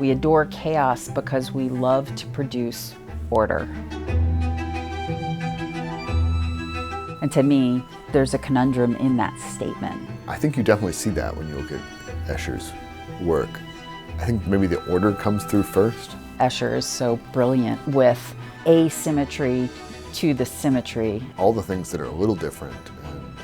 We adore chaos because we love to produce order. And to me, there's a conundrum in that statement. I think you definitely see that when you look at Escher's work. I think maybe the order comes through first. Escher is so brilliant with asymmetry to the symmetry. All the things that are a little different, and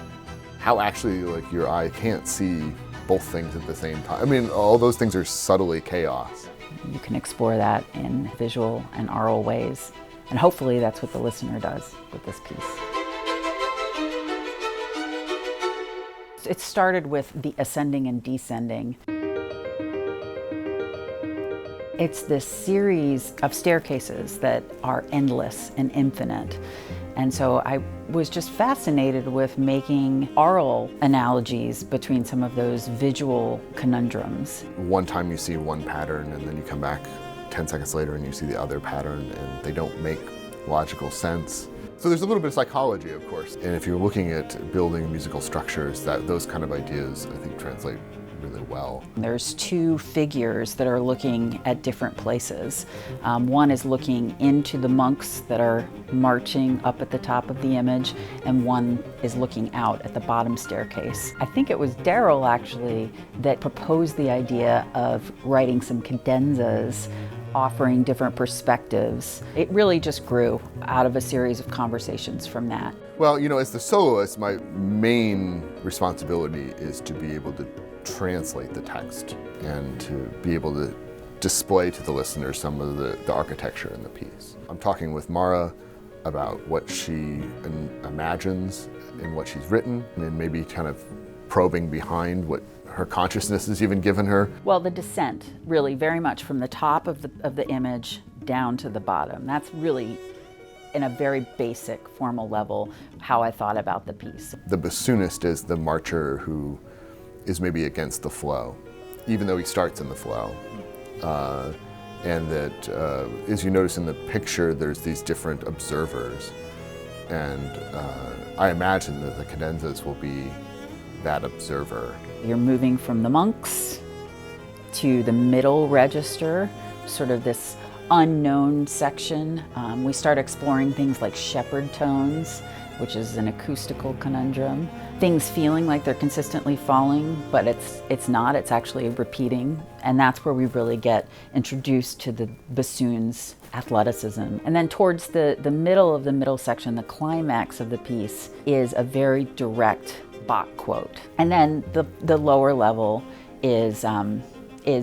how actually like your eye can't see both things at the same time. I mean, all those things are subtly chaos. You can explore that in visual and aural ways. And hopefully that's what the listener does with this piece. It started with the ascending and descending. It's this series of staircases that are endless and infinite. And so I was just fascinated with making aural analogies between some of those visual conundrums. One time you see one pattern and then you come back 10 seconds later and you see the other pattern and they don't make logical sense. So there's a little bit of psychology, of course. And if you're looking at building musical structures, those kind of ideas, I think, translate really well. There's two figures that are looking at different places. One is looking into the monks that are marching up at the top of the image, and one is looking out at the bottom staircase. I think it was Darrel, actually, that proposed the idea of writing some cadenzas, offering different perspectives. It really just grew out of a series of conversations from that. Well, you know, as the soloist, my main responsibility is to be able to translate the text and to be able to display to the listener some of the architecture in the piece. I'm talking with Mara about what she imagines in what she's written, and then maybe kind of probing behind what her consciousness has even given her. Well, the descent, really, very much from the top of the image down to the bottom. That's really, in a very basic, formal level, how I thought about the piece. The bassoonist is the marcher who is maybe against the flow, even though he starts in the flow. And that, as you notice in the picture, there's these different observers. And I imagine that the cadenzas will be that observer. You're moving from the monks to the middle register, sort of this unknown section. We start exploring things like shepherd tones, which is an acoustical conundrum. Things feeling like they're consistently falling, but it's not, it's actually repeating. And that's where we really get introduced to the bassoon's athleticism. And then towards the middle of the middle section, the climax of the piece is a very direct Bach quote. And then the lower level is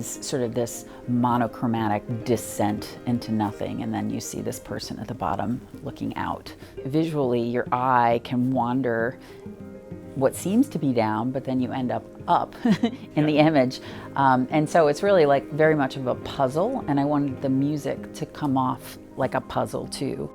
sort of this monochromatic descent into nothing, and then you see this person at the bottom looking out. Visually, your eye can wander what seems to be down, but then you end up in the image. And so it's really like very much of a puzzle, and I wanted the music to come off like a puzzle too.